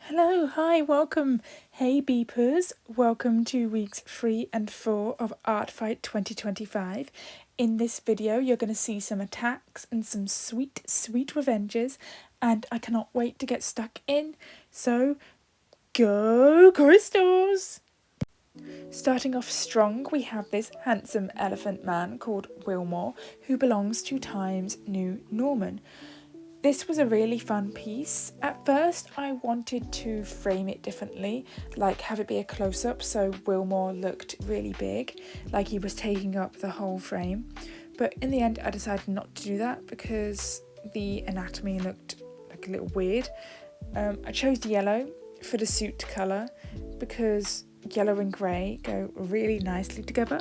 Hello, hi, welcome. Hey beepers, welcome to weeks 3 and 4 of Art Fight 2025. In this video, you're going to see some attacks and some sweet, sweet revenges, and I cannot wait to get stuck in. So, go crystals! Starting off strong, we have this handsome elephant man called Wilmore, who belongs to Times New Norman. This was a really fun piece. At first I wanted to frame it differently, like have it be a close-up so Wilmore looked really big, like he was taking up the whole frame. But in the end I decided not to do that because the anatomy looked like a little weird. I chose yellow for the suit colour because yellow and grey go really nicely together.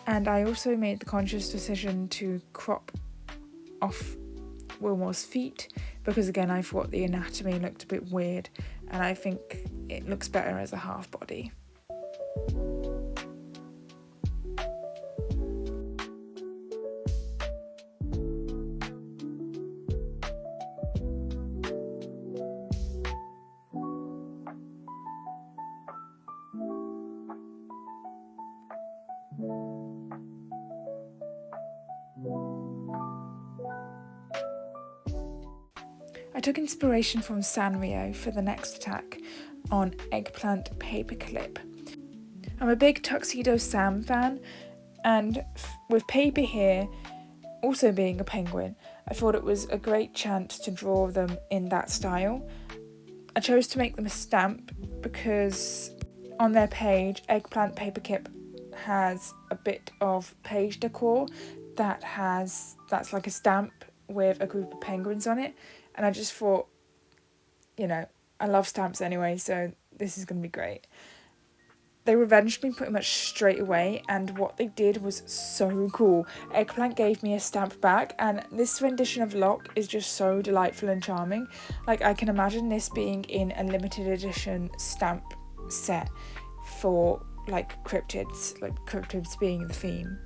And I also made the conscious decision to crop off Wilmore's feet because again I thought the anatomy looked a bit weird and I think it looks better as a half body. I took inspiration from Sanrio for the next attack on Eggplantpaperclip. I'm a big Tuxedo Sam fan, and with paper here also being a penguin, I thought it was a great chance to draw them in that style. I chose to make them a stamp because on their page, Eggplantpaperclip has a bit of page decor that's like a stamp with a group of penguins on it. And I just thought, I love stamps anyway, so this is going to be great. They revenged me pretty much straight away, and what they did was so cool. Eggplant gave me a stamp back, and this rendition of Locke is just so delightful and charming. Like, I can imagine this being in a limited edition stamp set for, cryptids being the theme.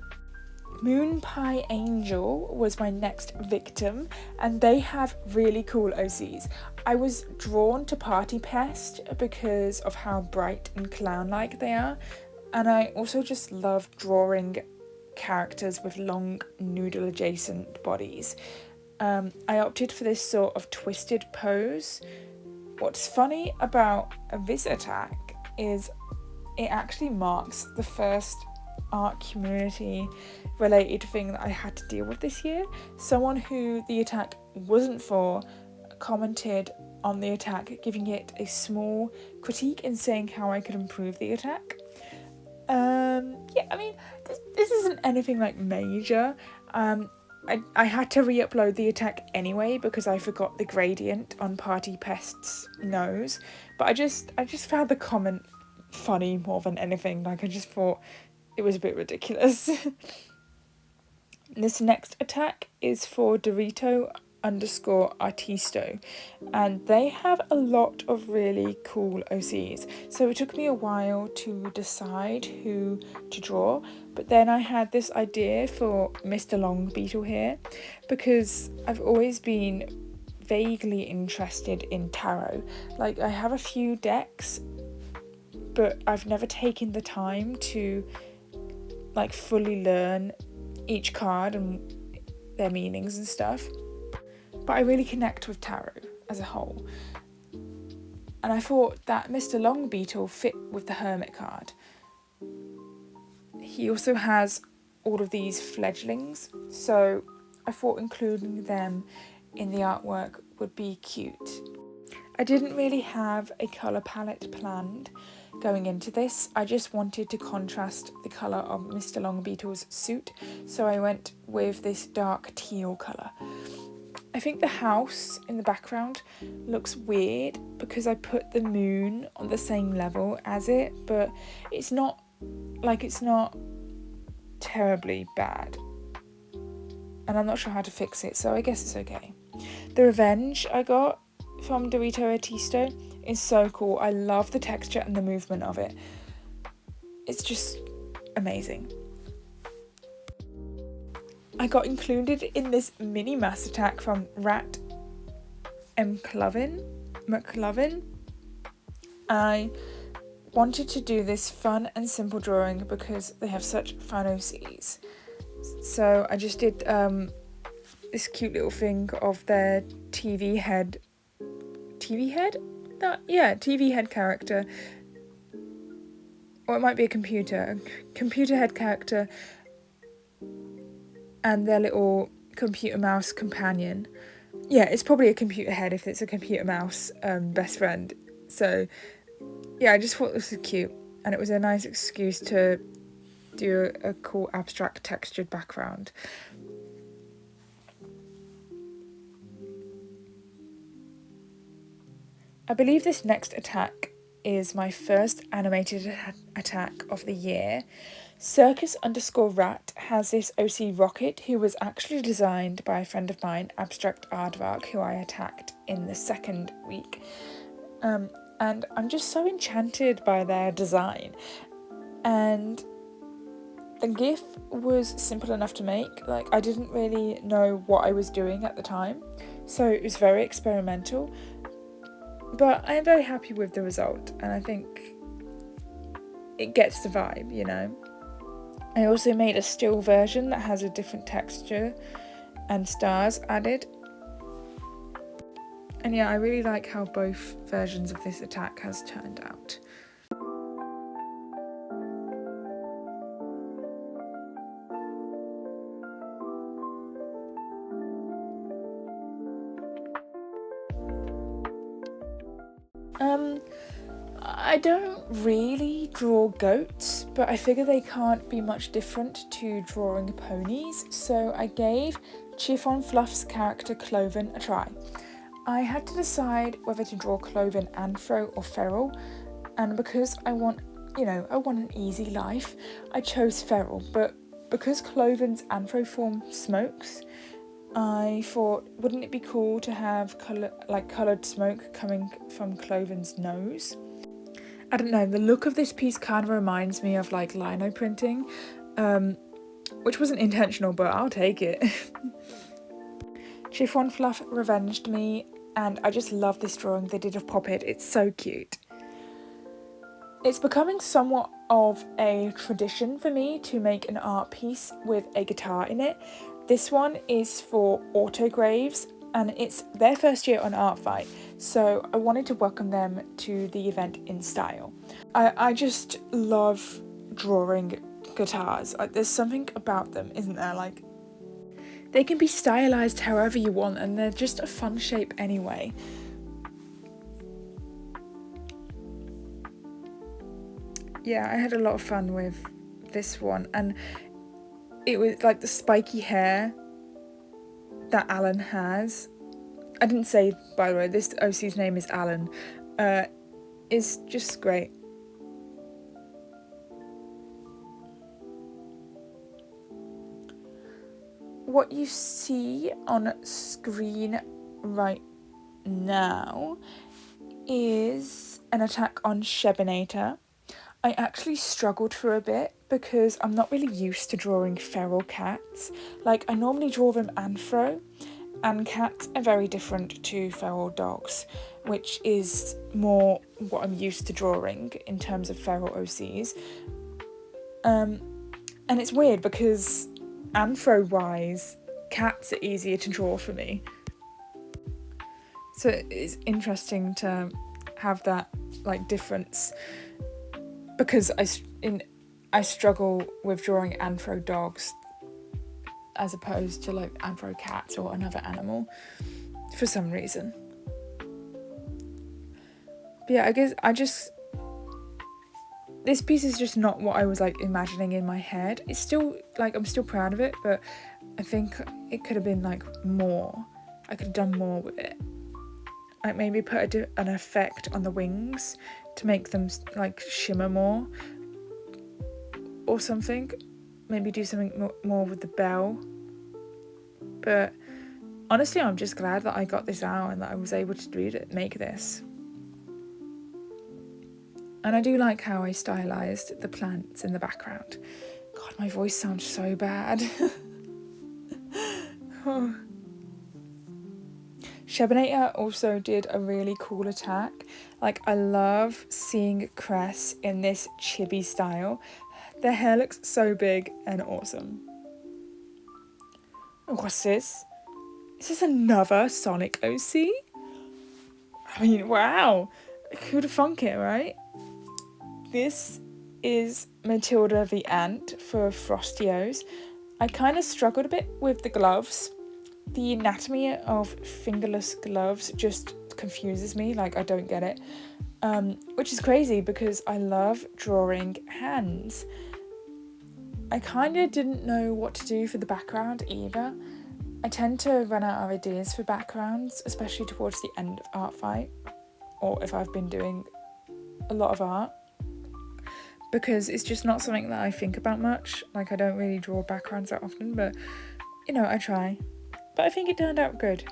Moonpieangel was my next victim, and they have really cool OCs. I was drawn to Party Pest because of how bright and clown-like they are, and I also just love drawing characters with long noodle-adjacent bodies. I opted for this sort of twisted pose. What's funny about this attack is it actually marks the first art community related thing that I had to deal with this year. Someone who the attack wasn't for commented on the attack, giving it a small critique and saying how I could improve the attack. This isn't anything like major. I had to re-upload the attack anyway because I forgot the gradient on Party Pest's nose, but I just found the comment funny more than anything. Like, I just thought it was a bit ridiculous. This next attack is for Dorito_Artisto, and they have a lot of really cool OCs. So it took me a while to decide who to draw, but then I had this idea for Mr. Long Beetle here because I've always been vaguely interested in tarot. Like, I have a few decks, but I've never taken the time to fully learn each card and their meanings and stuff. But I really connect with tarot as a whole. And I thought that Mr. Long Beetle fit with the Hermit card. He also has all of these fledglings, so I thought including them in the artwork would be cute. I didn't really have a colour palette planned going into this. I just wanted to contrast the colour of Mr. Long Beetle's suit, so I went with this dark teal colour. I think the house in the background looks weird because I put the moon on the same level as it, but it's not terribly bad. And I'm not sure how to fix it, so I guess it's okay. The revenge I got from Dorito_Artisto is so cool. I love the texture and the movement of it. It's just amazing. I got included in this mini mass attack from ratmclovin. I wanted to do this fun and simple drawing because they have such fun OCs. So I just did this cute little thing of their TV head character, or it might be a computer head character, and their little computer mouse companion. Yeah, it's probably a computer head if it's a computer mouse best friend. So yeah, I just thought this was cute, and it was a nice excuse to do a cool abstract textured background. I believe this next attack is my first animated attack of the year. Circus_rat has this OC rocket who was actually designed by a friend of mine, Abstract Aardvark, who I attacked in the second week. And I'm just so enchanted by their design. And the GIF was simple enough to make. Like, I didn't really know what I was doing at the time, so it was very experimental. But I am very happy with the result, and I think it gets the vibe, you know. I also made a still version that has a different texture and stars added. And yeah, I really like how both versions of this attack has turned out. I don't really draw goats, but I figure they can't be much different to drawing ponies, so I gave Chiffonfluff's character Clovin a try. I had to decide whether to draw Clovin anthro or feral, and because I want an easy life, I chose feral, but because Clovin's anthro form smokes, I thought, wouldn't it be cool to have coloured smoke coming from Clovin's nose? I don't know, the look of this piece kind of reminds me of like lino printing, which wasn't intentional, but I'll take it. Chiffonfluff revenged me, and I just love this drawing they did of Poppet. It's so cute. It's becoming somewhat of a tradition for me to make an art piece with a guitar in it. This one is for Autograves, and it's their first year on Artfight, so I wanted to welcome them to the event in style. I just love drawing guitars. There's something about them, isn't there? Like, they can be stylized however you want, and they're just a fun shape anyway. Yeah, I had a lot of fun with this one, and it was like the spiky hair that Alan has. I didn't say, by the way, this OC's name is Alan. Is just great. What you see on screen right now is an attack on Shebinator. I actually struggled for a bit because I'm not really used to drawing feral cats. Like, I normally draw them anthro, and cats are very different to feral dogs, which is more what I'm used to drawing in terms of feral OCs. And it's weird because anthro-wise, cats are easier to draw for me. So it's interesting to have that like difference, because I struggle with drawing anthro dogs as opposed to like anthro cats or another animal for some reason. But yeah, I guess this piece is just not what I was like imagining in my head. It's still like, I'm still proud of it, but I think it could have been like more. I could have done more with it. Like maybe put an effect on the wings to make them like shimmer more or something. Maybe do something more with the bell. But honestly, I'm just glad that I got this out and that I was able to make this. And I do like how I stylized the plants in the background. God, my voice sounds so bad. Oh. Shebinator also did a really cool attack. Like, I love seeing Cress in this chibi style. Their hair looks so big and awesome. What's this? Is this another Sonic OC? I mean, wow. Who'd have thunk it, right? This is Matilda the Ant for Frostios. I kind of struggled a bit with the gloves. The anatomy of fingerless gloves just confuses me, like I don't get it. Which is crazy because I love drawing hands. I kind of didn't know what to do for the background either. I tend to run out of ideas for backgrounds, especially towards the end of art fight, or if I've been doing a lot of art, because it's just not something that I think about much. Like, I don't really draw backgrounds that often, but you know, I try. But I think it turned out good.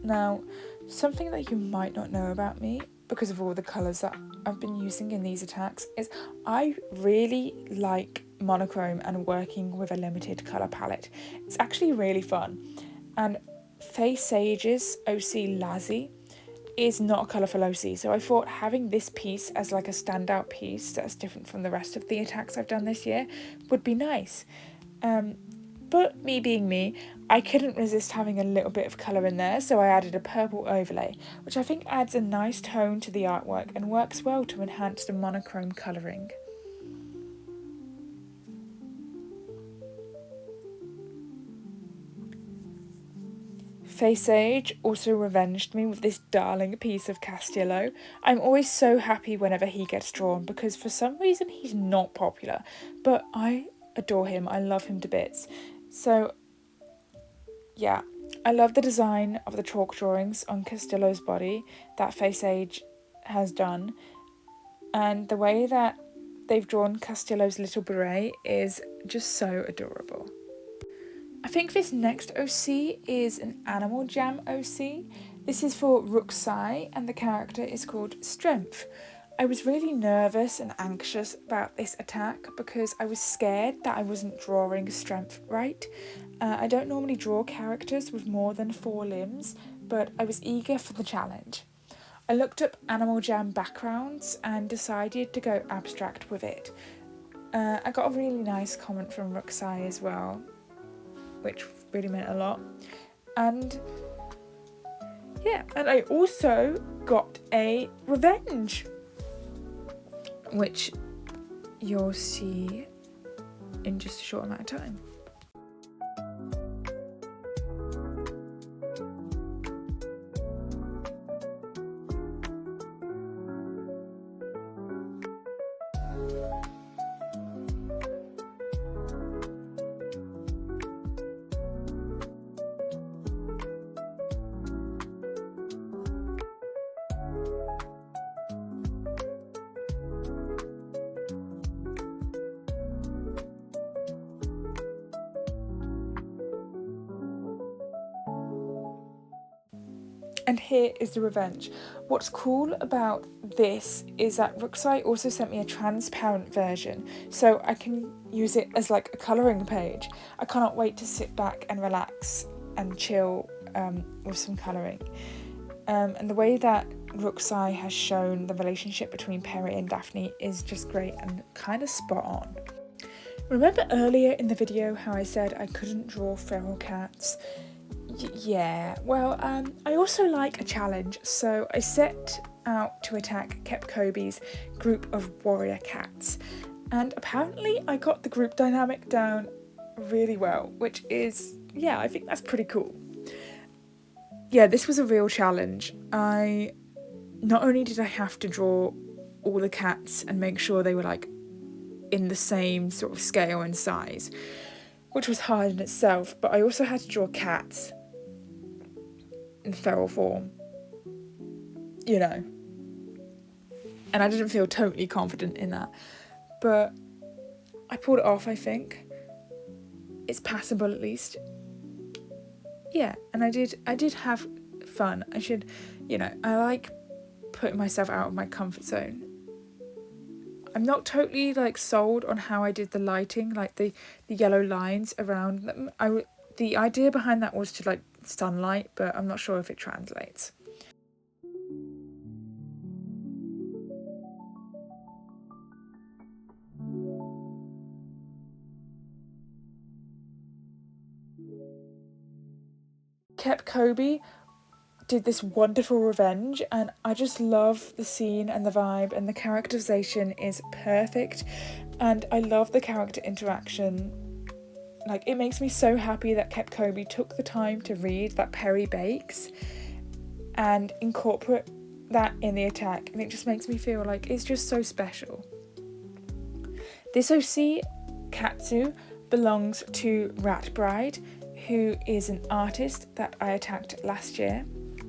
Now, something that you might not know about me, because of all the colours that I've been using in these attacks, is I really like monochrome and working with a limited colour palette. It's actually really fun. And Faesage's OC Lazzy is not a colourful OC, so I thought having this piece as like a standout piece that's different from the rest of the attacks I've done this year would be nice. But me being me, I couldn't resist having a little bit of colour in there, so I added a purple overlay, which I think adds a nice tone to the artwork and works well to enhance the monochrome colouring. Faesage also revenged me with this darling piece of Castillo. I'm always so happy whenever he gets drawn because for some reason he's not popular, but I adore him. I love him to bits. So yeah, I love the design of the chalk drawings on Castillo's body that Faesage has done, and the way that they've drawn Castillo's little beret is just so adorable. I think this next OC is an Animal Jam OC. This is for Rookseye and the character is called Strength. I was really nervous and anxious about this attack because I was scared that I wasn't drawing Strength right. I don't normally draw characters with more than 4 limbs, but I was eager for the challenge. I looked up Animal Jam backgrounds and decided to go abstract with it. I got a really nice comment from Rookseye as well, which really meant a lot. And yeah, and I also got a revenge, which you'll see in just a short amount of time. And here is the revenge. What's cool about this is that Rookseye also sent me a transparent version, so I can use it as like a colouring page. I cannot wait to sit back and relax and chill with some colouring. And the way that Rookseye has shown the relationship between Perry and Daphne is just great and kind of spot on. Remember earlier in the video how I said I couldn't draw feral cats? Yeah, well, I also like a challenge, so I set out to attack kepcobi's group of warrior cats, and apparently I got the group dynamic down really well, which is, yeah, I think that's pretty cool. Yeah, this was a real challenge. Not only did I have to draw all the cats and make sure they were like in the same sort of scale and size, which was hard in itself, but I also had to draw cats in feral form, you know, and I didn't feel totally confident in that, but I pulled it off. I think it's passable at least. Yeah, and I did have fun. I should, you know, I like putting myself out of my comfort zone. I'm not totally like sold on how I did the lighting, like the yellow lines around them. The idea behind that was to like sunlight, but I'm not sure if it translates. Kepcobi did this wonderful revenge, and I just love the scene and the vibe, and the characterization is perfect, and I love the character interaction. Like, it makes me so happy that Kepcobi took the time to read that Perry bakes and incorporate that in the attack, and it just makes me feel like it's just so special. This OC, Katsu, belongs to Ratbride, who is an artist that I attacked last year,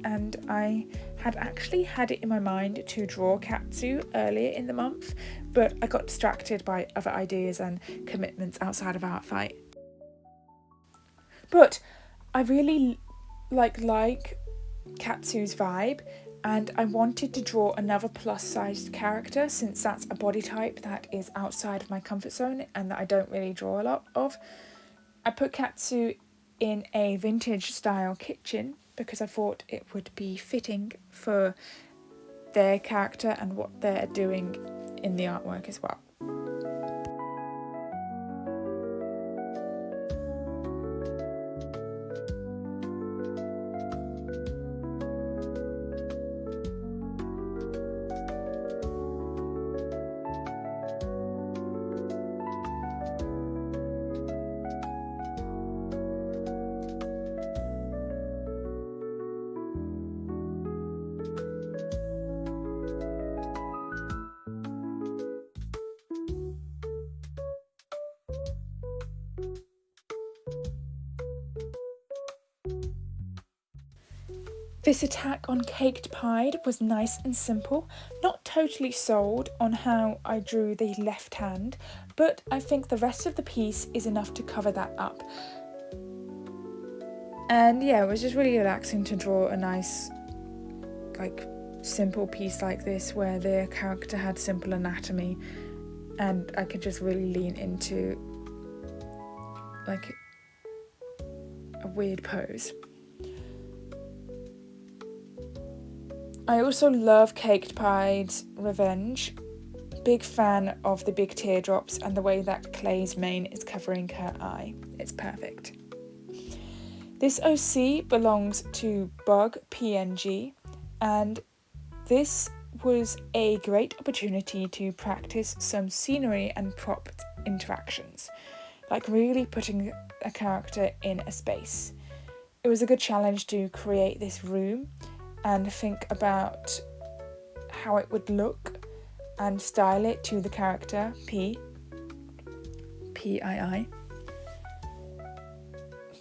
and I had actually had it in my mind to draw Katsu earlier in the month, but I got distracted by other ideas and commitments outside of Artfight. But I really like Katsu's vibe, and I wanted to draw another plus-sized character, since that's a body type that is outside of my comfort zone and that I don't really draw a lot of. I put Katsu in a vintage style kitchen because I thought it would be fitting for their character and what they're doing in the artwork as well. This attack on cakedpied was nice and simple, not totally sold on how I drew the left hand, but I think the rest of the piece is enough to cover that up. And yeah, it was just really relaxing to draw a nice, like, simple piece like this where the character had simple anatomy and I could just really lean into like a weird pose. I also love cakedpied's revenge. Big fan of the big teardrops and the way that Clay's mane is covering her eye. It's perfect. This OC belongs to bugpng, and this was a great opportunity to practice some scenery and prop interactions, like really putting a character in a space. It was a good challenge to create this room and think about how it would look and style it to the character Pii.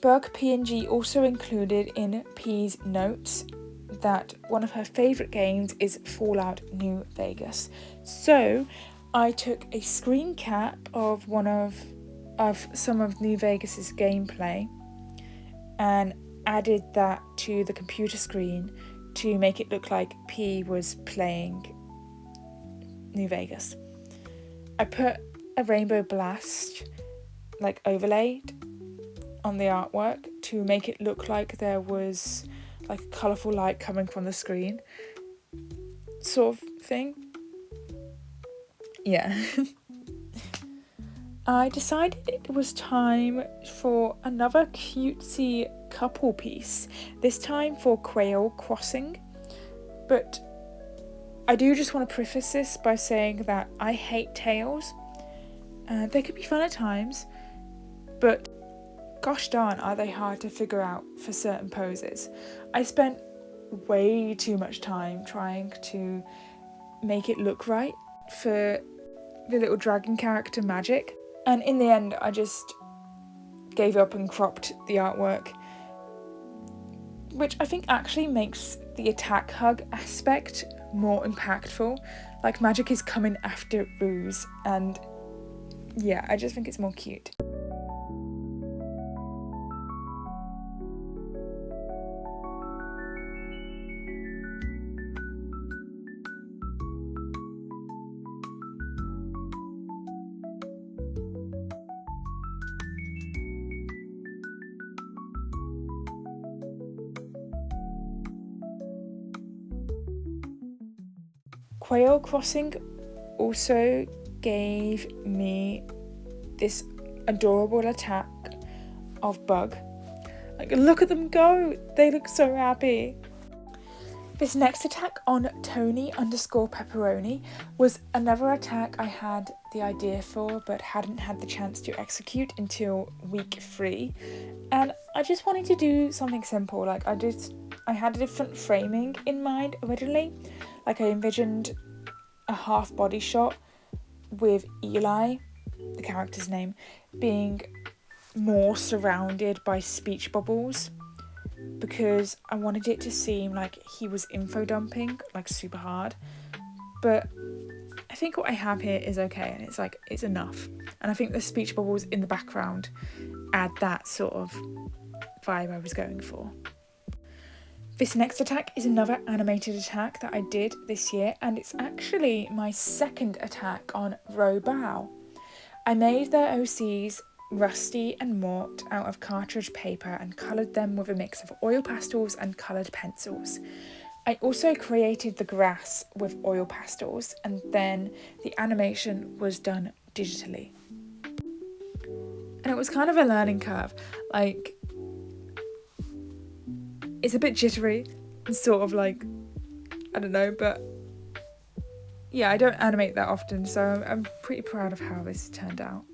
Bugpng also included in Pii's notes that one of her favourite games is Fallout New Vegas. So I took a screen cap of some of New Vegas's gameplay and added that to the computer screen to make it look like Pii was playing New Vegas. I put a rainbow blast like overlaid on the artwork to make it look like there was like a colourful light coming from the screen sort of thing. Yeah. I decided it was time for another cutesy couple piece, this time for Quailcrossing, but I do just want to preface this by saying that I hate tails. They could be fun at times, but gosh darn are they hard to figure out for certain poses. I spent way too much time trying to make it look right for the little dragon character Magic, and in the end I just gave up and cropped the artwork, which I think actually makes the attack hug aspect more impactful. Like, Magic is coming after Ruse, and yeah, I just think it's more cute. Quailcrossing also gave me this adorable attack of bug. Like, look at them go, they look so happy. This next attack on Tony_pepperoni was another attack I had the idea for but hadn't had the chance to execute until week 3, and I just wanted to do something simple. Like, I had a different framing in mind originally. Like, I envisioned a half body shot with Eli, the character's name, being more surrounded by speech bubbles, because I wanted it to seem like he was info dumping, like, super hard. But I think what I have here is okay, and it's enough. And I think the speech bubbles in the background add that sort of vibe I was going for. This next attack is another animated attack that I did this year, and it's actually my second attack on Robal. I made their OCs Rusty and Mort out of cartridge paper and coloured them with a mix of oil pastels and coloured pencils. I also created the grass with oil pastels, and then the animation was done digitally. And it was kind of a learning curve. Like, it's a bit jittery and sort of like, I don't know, but yeah, I don't animate that often, so I'm pretty proud of how this turned out.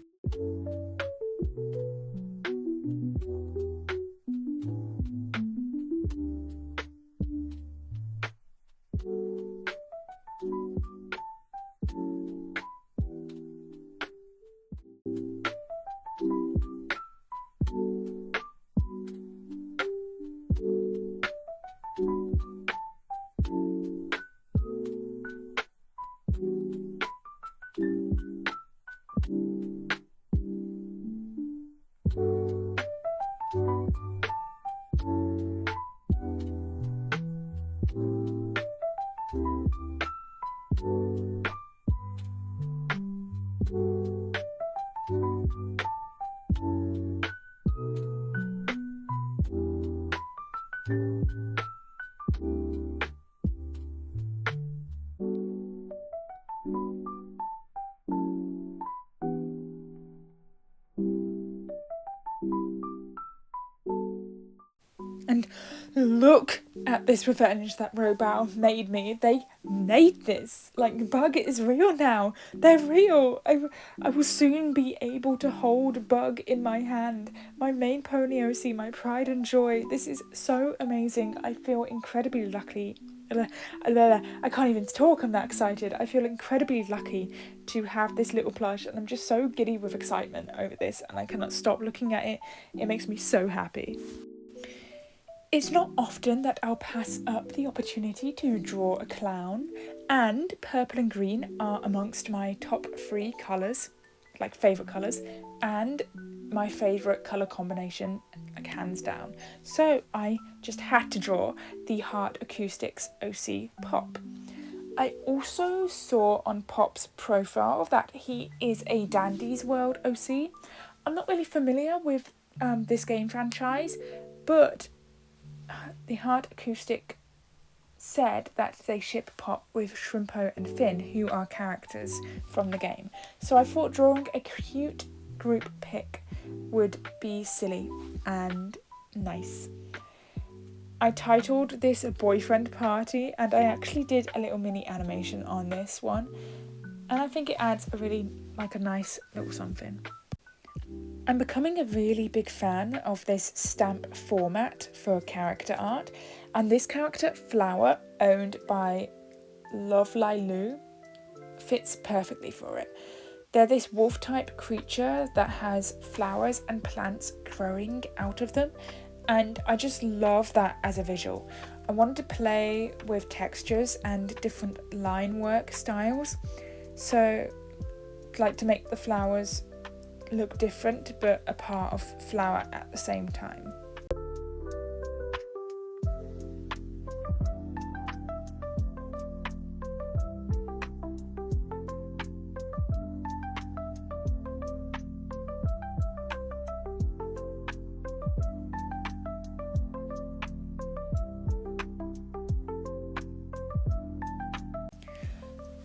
And look at this revenge that Robal made me. They made this. Like, Bug is real now. They're real. I will soon be able to hold Bug in my hand. My main pony OC, my pride and joy. This is so amazing. I feel incredibly lucky. I can't even talk, I'm that excited. I feel incredibly lucky to have this little plush, and I'm just so giddy with excitement over this, and I cannot stop looking at it. It makes me so happy. It's not often that I'll pass up the opportunity to draw a clown, and purple and green are amongst my top 3 colours, like favourite colours, and my favourite colour combination, like hands down. So I just had to draw TheHeartAcoustic's OC Pop. I also saw on Pop's profile that he is a Dandy's World OC. I'm not really familiar with this game franchise, but TheHeartAcoustic said that they ship Pop with Shrimpo and Finn, who are characters from the game. So I thought drawing a cute group pic would be silly and nice. I titled this a boyfriend party, and I actually did a little mini animation on this one, and I think it adds a really, like, a nice little something. I'm becoming a really big fan of this stamp format for character art, and this character flower, owned by luvlielou, fits perfectly for it. They're this wolf type creature that has flowers and plants growing out of them, and I just love that as a visual. I wanted to play with textures and different line work styles, so like to make the flowers look different but a part of flower at the same time.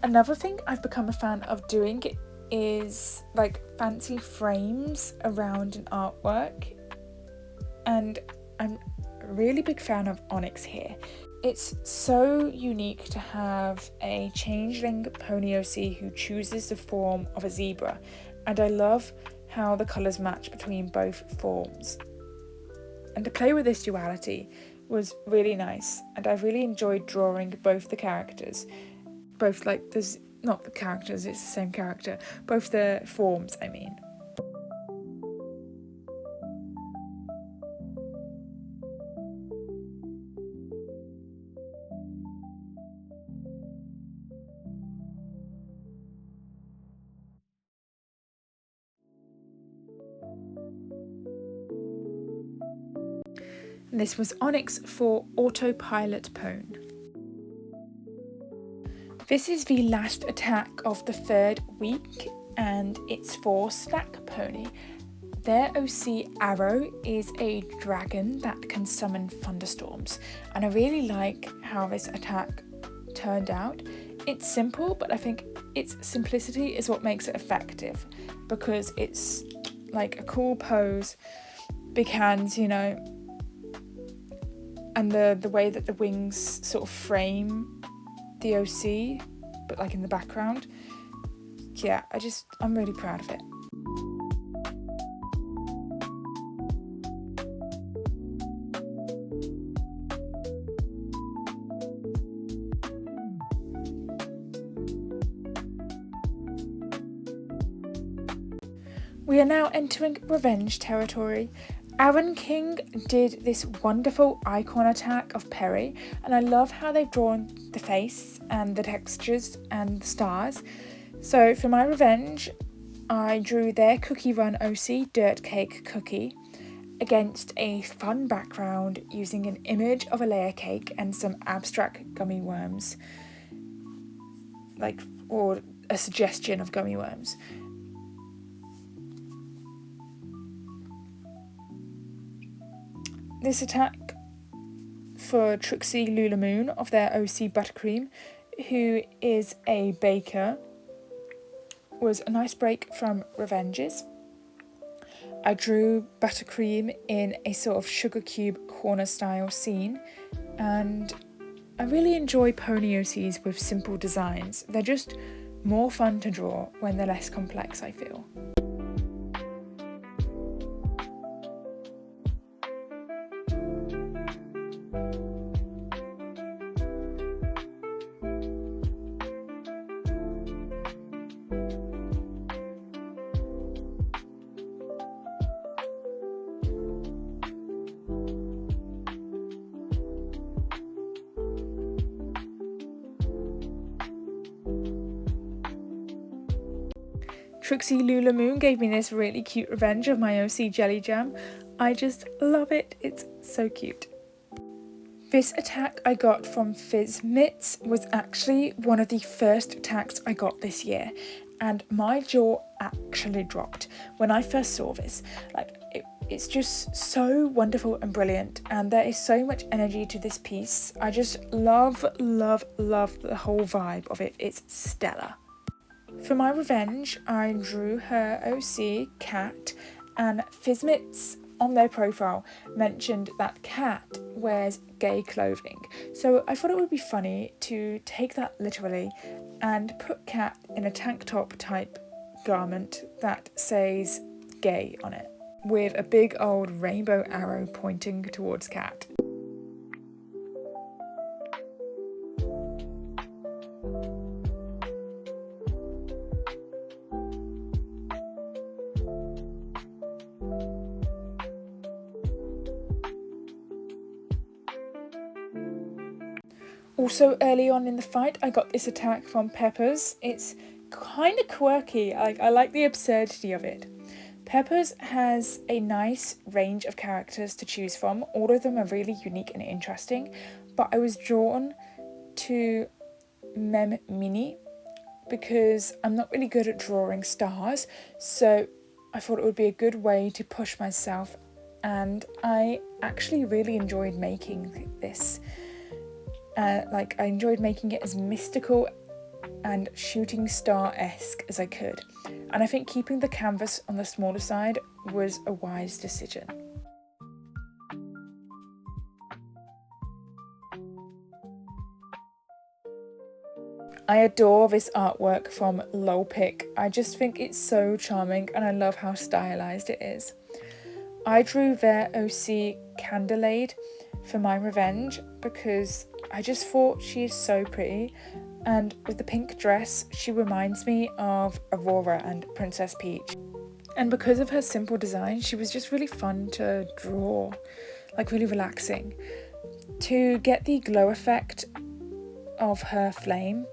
Another thing I've become a fan of doing is like fancy frames around an artwork, and I'm a really big fan of onyx here. It's so unique to have a changeling pony OC who chooses the form of a zebra, and I love how the colours match between both forms. And to play with this duality was really nice, and I really enjoyed drawing both the characters. Both, like, there's not the characters, it's the same character. Both the forms, I mean. This was onyx for autopilotpone. This is the last attack of the 3rd week, and it's for Slack Pony. Their OC Arrow is a dragon that can summon thunderstorms, and I really like how this attack turned out. It's simple, but I think its simplicity is what makes it effective, because it's like a cool pose, big hands, you know, and the way that the wings sort of frame the OC, but like in the background. Yeah, I'm really proud of it. We are now entering revenge territory. Aaron King did this wonderful icon attack of Perry, and I love how they've drawn the face and the textures and the stars. So for my revenge, I drew their Cookie Run OC Dirt Cake Cookie against a fun background using an image of a layer cake and some abstract gummy worms, or a suggestion of gummy worms. This attack for trixielulamoon of their OC Buttercream, who is a baker, was a nice break from revenges. I drew Buttercream in a sort of sugar cube corner style scene, and I really enjoy pony OCs with simple designs. They're just more fun to draw when they're less complex, I feel. Trixielulamoon gave me this really cute revenge of my OC Jelly Jam. I just love it, it's so cute. This attack I got from Fizz Mitts was actually one of the first attacks I got this year, and my jaw actually dropped when I first saw this. It's just so wonderful and brilliant, and there is so much energy to this piece. I just love the whole vibe of it. It's stellar. For my revenge, I drew her OC, Cat, and Fizzmits on their profile mentioned that Cat wears gay clothing. So I thought it would be funny to take that literally and put Cat in a tank top type garment that says gay on it, with a big old rainbow arrow pointing towards Cat. Also early on in the fight, I got this attack from Pepprs. It's kind of quirky, I like the absurdity of it. Pepprs has a nice range of characters to choose from. All of them are really unique and interesting, but I was drawn to Mem Mini because I'm not really good at drawing stars, so I thought it would be a good way to push myself, and I actually really enjoyed making this. I enjoyed making it as mystical and shooting star-esque as I could, and I think keeping the canvas on the smaller side was a wise decision. I adore this artwork from Lulpik. I just think it's so charming and I love how stylized it is. I drew their OC Candelade for my revenge because I just thought she is so pretty, and with the pink dress she reminds me of Aurora and Princess Peach. And because of her simple design, she was just really fun to draw, like really relaxing. To get the glow effect of her flame,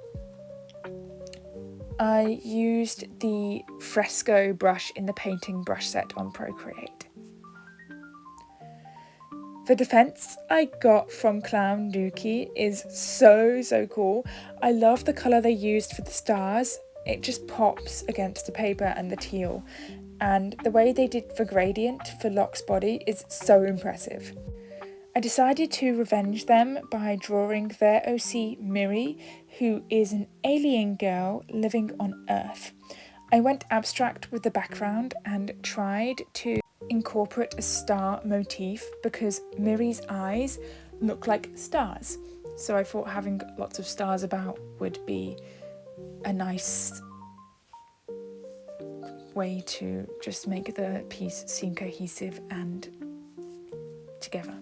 I used the fresco brush in the painting brush set on Procreate. The defense I got from clowndookiee is so cool. I love the colour they used for the stars. It just pops against the paper and the teal. And the way they did the gradient for Locke's body is so impressive. I decided to revenge them by drawing their OC Miri, who is an alien girl living on Earth. I went abstract with the background and tried to incorporate a star motif because Miri's eyes look like stars. So I thought having lots of stars about would be a nice way to just make the piece seem cohesive and together.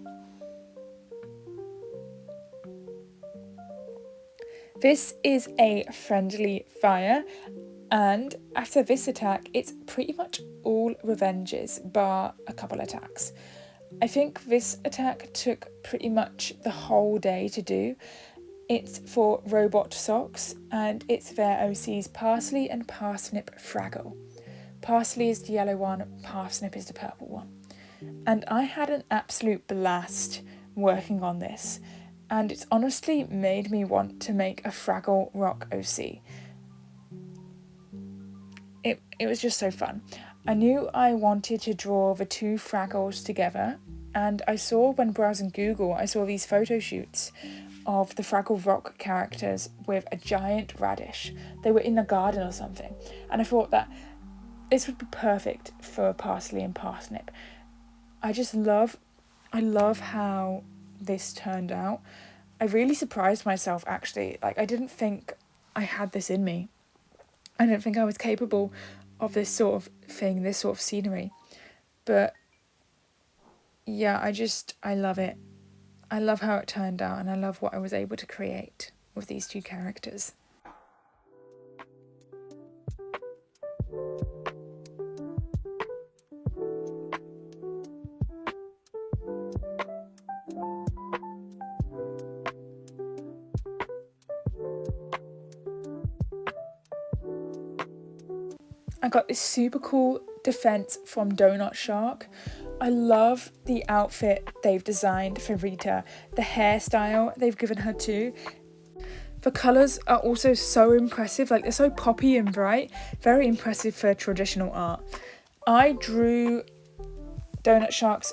This is a friendly fire, and after this attack it's pretty much all revenges bar a couple attacks. I think this attack took pretty much the whole day to do. It's for robot.socks and it's their OC's Parsley and Parsnip Fraggle. Parsley is the yellow one, Parsnip is the purple one. And I had an absolute blast working on this, and it's honestly made me want to make a Fraggle Rock OC. It was just so fun. I knew I wanted to draw the two Fraggles together, and I saw when browsing Google, I saw these photo shoots of the Fraggle Rock characters with a giant radish. They were in the garden or something, and I thought that this would be perfect for Parsley and Parsnip. I love how this turned out. I really surprised myself actually. Like, I didn't think I had this in me. I didn't think I was capable of this sort of thing, this sort of scenery. But yeah, I love it. I love how it turned out, and I love what I was able to create with these two characters. I got this super cool defense from Donut Shark. I love the outfit they've designed for Rita, the hairstyle they've given her too. The colours are also so impressive, like they're so poppy and bright, very impressive for traditional art. I drew Donut Shark's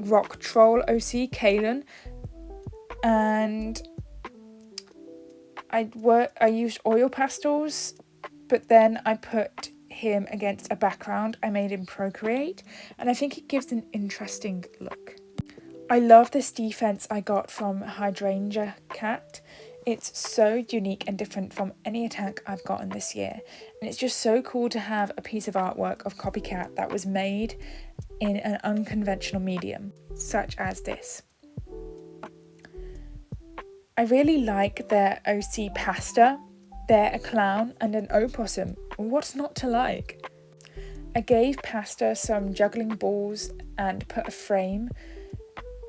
rock troll OC, Kalen, and I used oil pastels, but then I put him against a background I made in Procreate, and I think it gives an interesting look. I love this defense I got from Hydrangeacat. It's so unique and different from any attack I've gotten this year, and it's just so cool to have a piece of artwork of Copycat that was made in an unconventional medium, such as this. I really like their OC Pasta. They're a clown and an opossum. What's not to like? I gave Pasta some juggling balls and put a frame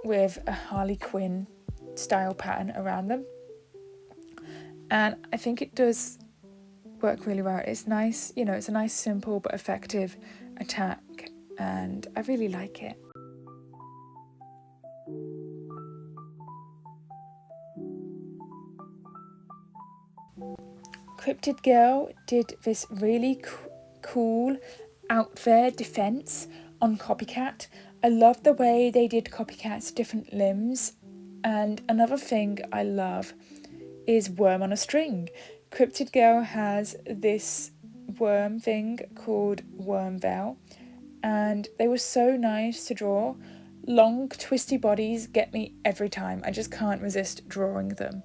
with a Harley Quinn style pattern around them. And I think it does work really well. It's nice, you know, it's a nice, simple but effective attack, and I really like it. Cryptid Girl did this really cool out there defense on Copycat. I love the way they did Copycat's different limbs, and another thing I love is Worm on a String. Cryptid Girl has this worm thing called Wormvale, and they were so nice to draw. Long twisty bodies get me every time. I just can't resist drawing them.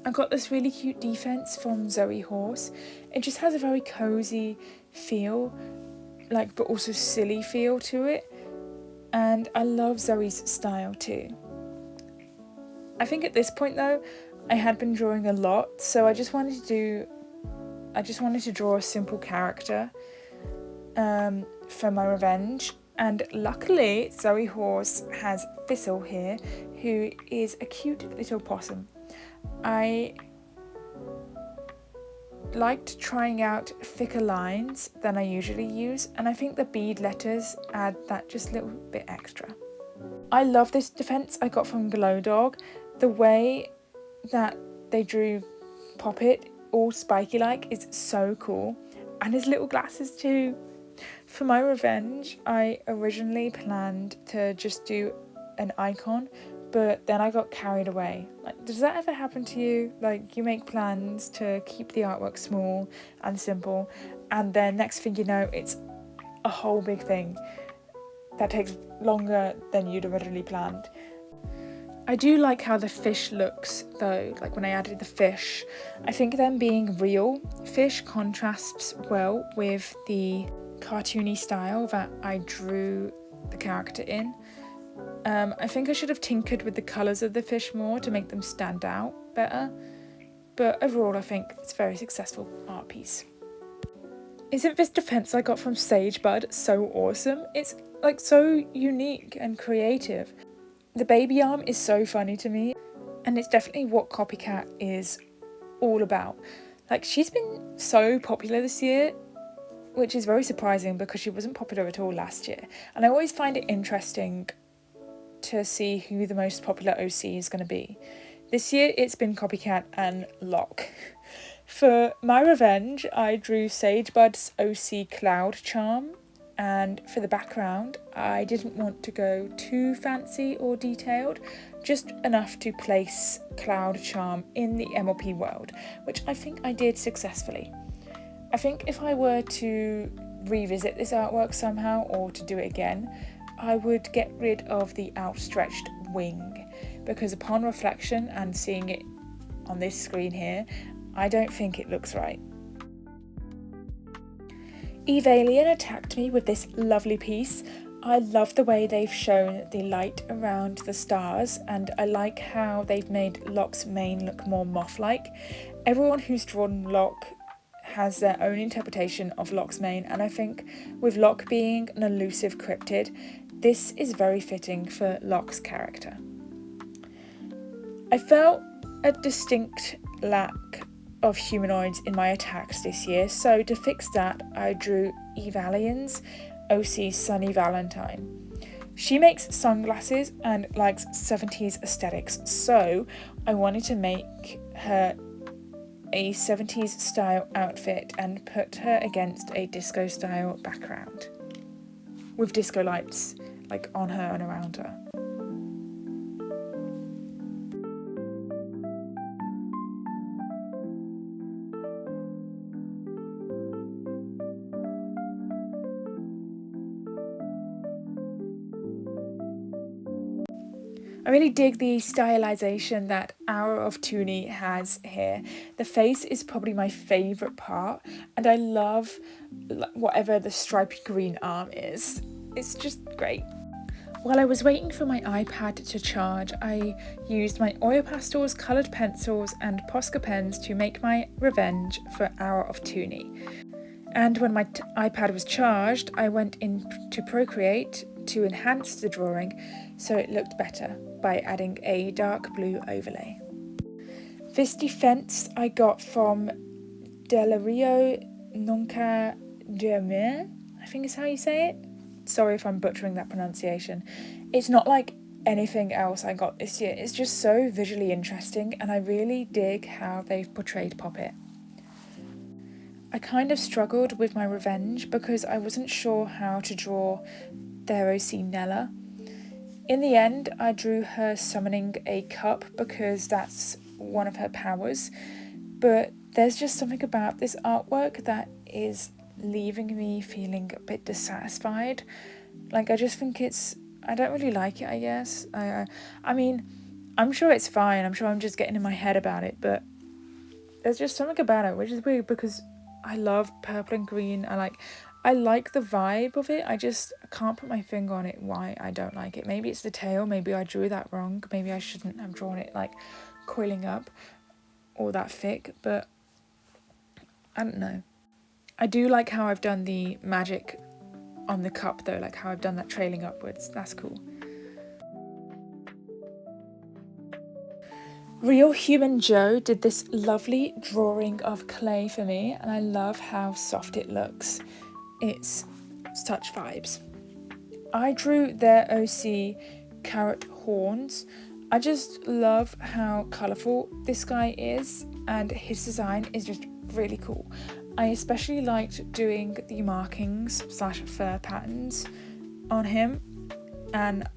I got this really cute defense from ZoeyHorse. It just has a very cozy feel, but also silly feel to it. And I love Zoe's style too. I think at this point though, I had been drawing a lot, so I just wanted to draw a simple character for my revenge. And luckily, ZoeyHorse has Thistle here, who is a cute little possum. I liked trying out thicker lines than I usually use, and I think the bead letters add that just little bit extra. I love this defense I got from glowdawg. The way that they drew Poppet, all spiky like, is so cool, and his little glasses too. For my revenge, I originally planned to just do an icon, but then I got carried away. Does that ever happen to you? You make plans to keep the artwork small and simple, and then next thing you know, it's a whole big thing that takes longer than you'd originally planned. I do like how the fish looks though, when I added the fish. I think them being real fish contrasts well with the cartoony style that I drew the character in. I think I should have tinkered with the colours of the fish more to make them stand out better, but overall I think it's a very successful art piece. Isn't this defense I got from Sagebudd so awesome? It's so unique and creative. The baby arm is so funny to me, and it's definitely what Copycat is all about. She's been so popular this year, which is very surprising because she wasn't popular at all last year, and I always find it interesting to see who the most popular OC is going to be. This year it's been Copycat and Locke. For my revenge, I drew Sagebudd's OC Cloud Charm, and for the background I didn't want to go too fancy or detailed, just enough to place Cloud Charm in the MLP world, which I think I did successfully. I think if I were to revisit this artwork somehow or to do it again, I would get rid of the outstretched wing, because upon reflection and seeing it on this screen here, I don't think it looks right. Evalien attacked me with this lovely piece. I love the way they've shown the light around the stars, and I like how they've made Locke's mane look more moth-like. Everyone who's drawn Locke has their own interpretation of Locke's mane, and I think with Locke being an elusive cryptid, this is very fitting for Locke's character. I felt a distinct lack of humanoids in my attacks this year, so to fix that I drew Evalien's OC Sunny Valentine. She makes sunglasses and likes 70s aesthetics, so I wanted to make her a 70s style outfit and put her against a disco style background with disco lights on her and around her. I really dig the stylization that houroftooni has here. The face is probably my favourite part, and I love whatever the stripy green arm is. It's just great. While I was waiting for my iPad to charge, I used my oil pastels, coloured pencils and Posca pens to make my revenge for houroftooni. And when my iPad was charged, I went into Procreate to enhance the drawing so it looked better by adding a dark blue overlay. This defense I got from DelirioNuncaDuerme, I think is how you say it. Sorry if I'm butchering that pronunciation. It's not like anything else I got this year. It's just so visually interesting, and I really dig how they've portrayed Poppet. I kind of struggled with my revenge because I wasn't sure how to draw their OC Nella. In the end, I drew her summoning a cup because that's one of her powers, but there's just something about this artwork that is leaving me feeling a bit dissatisfied. Like, I just think I don't really like it, I guess. I mean, I'm sure it's fine. I'm sure I'm just getting in my head about it, but there's just something about it which is weird because I love purple and green. I like the vibe of it. I can't put my finger on it why I don't like it. Maybe it's the tail. Maybe I drew that wrong. Maybe I shouldn't have drawn it like coiling up or that thick, but I don't know. I do like how I've done the magic on the cup though, like how I've done that trailing upwards. That's cool. realhumanJOE did this lovely drawing of clay for me, and I love how soft it looks. It's such vibes. I drew their OC carrot horns. I just love how colourful this guy is, and his design is just really cool. I especially liked doing the markings / fur patterns on him, and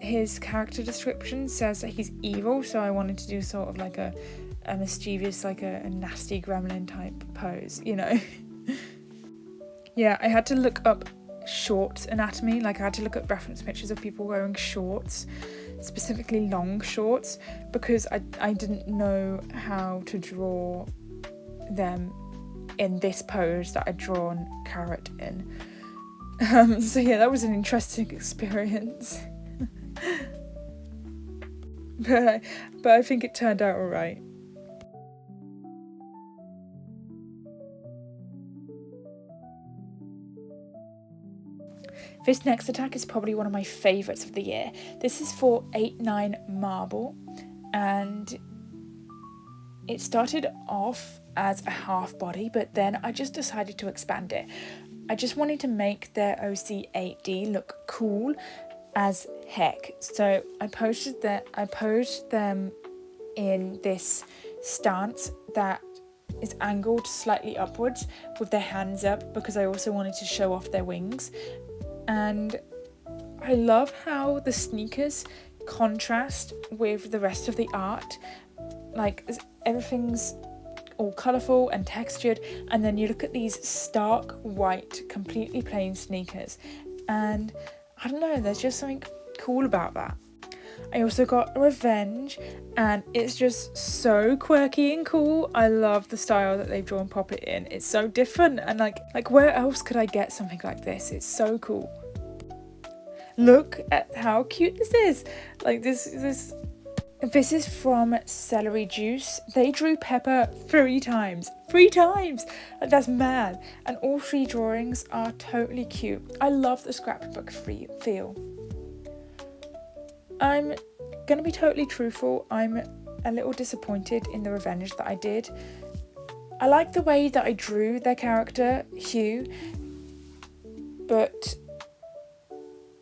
his character description says that he's evil, so I wanted to do sort of like a mischievous, like a nasty gremlin type pose, you know. Yeah, I had to look up shorts anatomy. Like, I had to look at reference pictures of people wearing shorts, specifically long shorts, because I didn't know how to draw them in this pose that I'd drawn Carrot in. So yeah, that was an interesting experience. but I think it turned out alright. This next attack is probably one of my favourites of the year. This is for 8-9 marble, and it started off as a half body, but then I just decided to expand it. I just wanted to make their OC8D look cool as heck. So I posed them in this stance that is angled slightly upwards with their hands up, because I also wanted to show off their wings. And I love how the sneakers contrast with the rest of the art. Like, everything's all colourful and textured, and then you look at these stark white, completely plain sneakers, and I don't know, there's just something cool about that. I also got Revenge, and it's just so quirky and cool. I love the style that they've drawn Poppet in. It's so different, and like where else could I get something like this? It's so cool. Look at how cute this is. Like, this is from Celeryjuice. They drew Pepper 3 times. 3 times! Like, that's mad. And all 3 drawings are totally cute. I love the scrapbook feel. I'm gonna be totally truthful. I'm a little disappointed in the Revenge that I did. I like the way that I drew their character, Hugh, but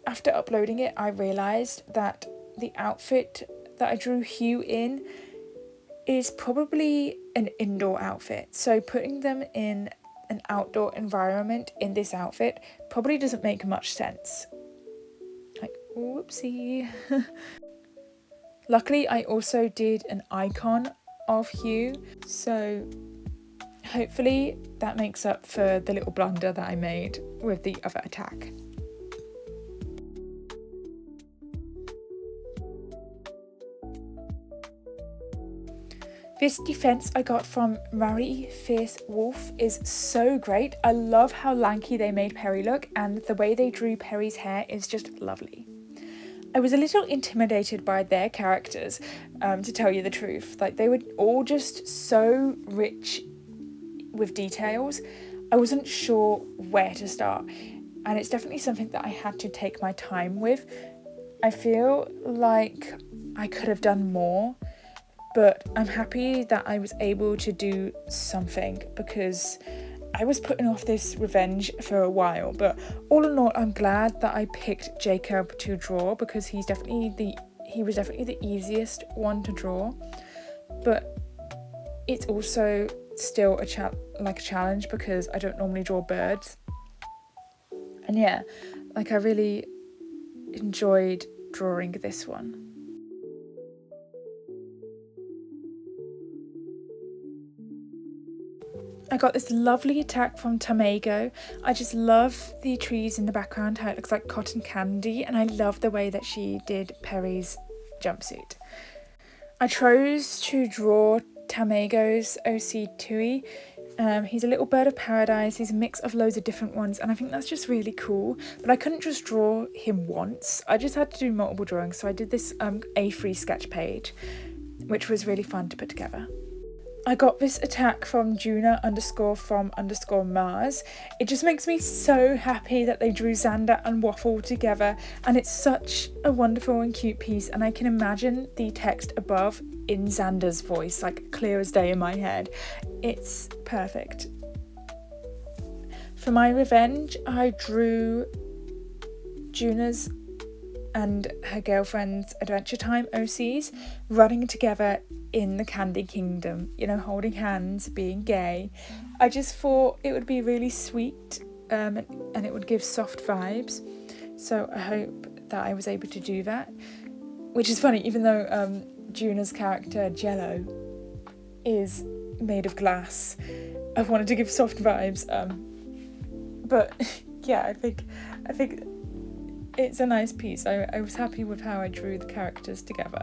after uploading it, I realised that the outfit that I drew Hugh in is probably an indoor outfit. So putting them in an outdoor environment in this outfit probably doesn't make much sense. Like, whoopsie. Luckily, I also did an icon of Hugh, so hopefully that makes up for the little blunder that I made with the other attack. This defense I got from Rari Fierce Wolf is so great. I love how lanky they made Perry look, and the way they drew Perry's hair is just lovely. I was a little intimidated by their characters, to tell you the truth. Like, they were all just so rich with details. I wasn't sure where to start, and it's definitely something that I had to take my time with. I feel like I could have done more, but I'm happy that I was able to do something, because I was putting off this Revenge for a while. But all in all, I'm glad that I picked Jacob to draw, because he was definitely the easiest one to draw. But it's also still a challenge, because I don't normally draw birds. And yeah, like, I really enjoyed drawing this one. I got this lovely attack from Tomago. I just love the trees in the background, how it looks like cotton candy, and I love the way that she did Perry's jumpsuit. I chose to draw Tomago's OC Tui. He's a little bird of paradise. He's a mix of loads of different ones, and I think that's just really cool. But I couldn't just draw him once. I just had to do multiple drawings, so I did this A3 sketch page, which was really fun to put together. I got this attack from Juna_from_Mars. It just makes me so happy that they drew Xander and Waffle together, and it's such a wonderful and cute piece, and I can imagine the text above in Xander's voice, like clear as day in my head. It's perfect. For my revenge, I drew Juna's and her girlfriend's Adventure Time OCs running together in the Candy Kingdom, you know, holding hands, being gay. I just thought it would be really sweet and it would give soft vibes. So I hope that I was able to do that. Which is funny, even though Juna's character Jello is made of glass, I wanted to give soft vibes. But yeah, I think it's a nice piece. I was happy with how I drew the characters together.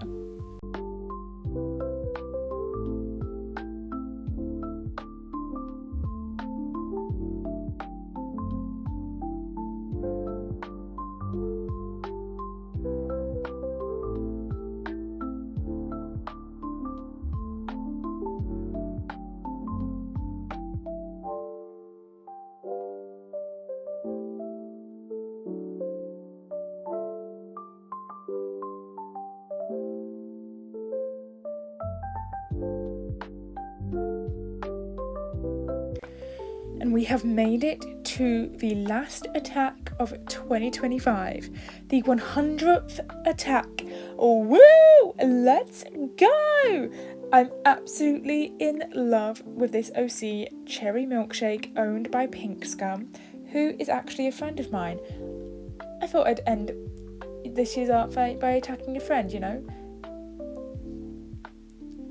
And we have made it to the last attack of 2025, the 100th attack. Woo! Let's go! I'm absolutely in love with this OC cherry milkshake owned by Pink Scum, who is actually a friend of mine. I thought I'd end this year's art fight by attacking a friend, you know?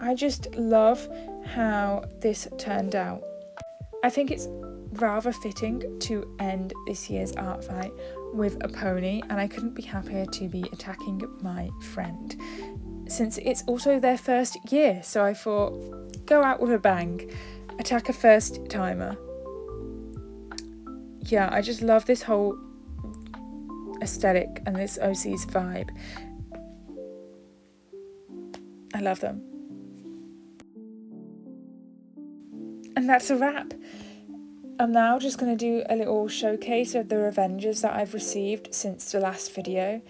I just love how this turned out. I think it's rather fitting to end this year's art fight with a pony, and I couldn't be happier to be attacking my friend, since it's also their first year. So I thought, go out with a bang, attack a first timer. Yeah, I just love this whole aesthetic and this OC's vibe. I love them. And that's a wrap. I'm now just going to do a little showcase of the revenges that I've received since the last video,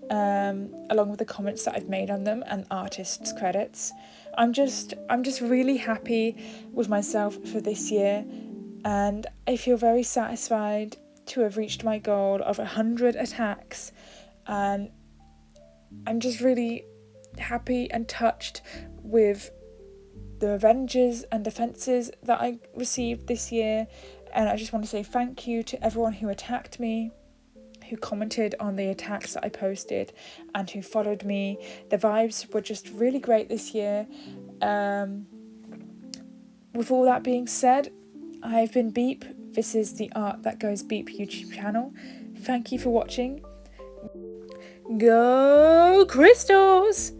along with the comments that I've made on them and artists' credits. I'm just really happy with myself for this year, and I feel very satisfied to have reached my goal of 100 attacks, and I'm just really happy and touched with the revenges and defences that I received this year. And I just want to say thank you to everyone who attacked me, who commented on the attacks that I posted, and who followed me. The vibes were just really great this year. With all that being said, I've been Beep. This is the Art That Goes Beep YouTube channel. Thank you for watching. Go Crystals!